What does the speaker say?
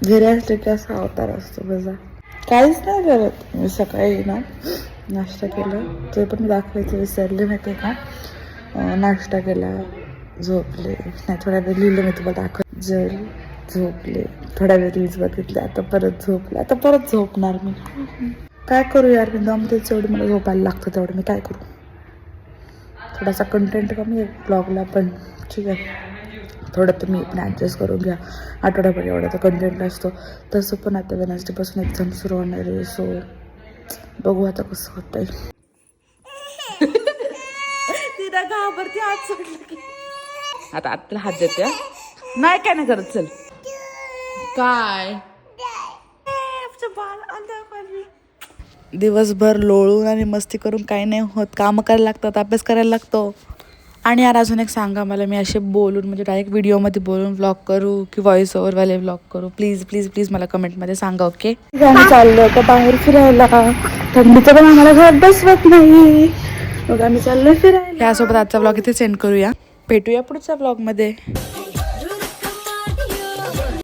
घरी असले की असा अवतार असतो माझा. काहीच नाही करत मी. सकाळी ना नाश्ता केला, ते पण मी दाखवायचं विसरले माहिती का. नाश्ता केला, झोपले नाही, थोड्या वेळ लिहिलं मी तुम्हाला दाखव. जेवली, झोपले, थोड्या वेळ रील्स बघितले, आता परत झोपले, आता परत झोपणार मी. काय करू यार, मी दमतेच एवढी, मला झोपायला लागतं तेवढं, मी काय करू. थोडासा कंटेंट कमी आहे ब्लॉगला, पण ठीक आहे, थोडं तुम्ही पण ॲडजस्ट करून घ्या. आठवड्याभर एवढा तर कंटेंट असतो. तसं पण आता वेडनेसडेपासून एक्झाम सुरू होणार आहे, सो बघू आता कसं होतंय. तिला घाबरती, हात सोडलं की. आता आत्ताला हात देते. नाही काय नाही करत, चल. काय दिवसभर लोळून आणि मस्ती करून काही नाही होत. कामं करायला लागतात, अभ्यास करायला लागतो. आणि यार अजून एक सांगा मला, मी असे बोलून म्हणजे डायरेक्ट व्हिडिओमध्ये बोलून व्लॉग करू की व्हॉइस ओव्हरवाले व्लॉग करू? प्लीज प्लीज प्लीज मला कमेंटमध्ये सांगा. ओके, आम्ही चाललो आता बाहेर फिरायला. थंडीचं पण आम्हाला घरात बसवत नाही, मग आम्ही चाललोय फिरायला. यासोबत आजचा व्लॉग इथे सेंड करूया. भेटूया पुढच्या व्लॉगमध्ये.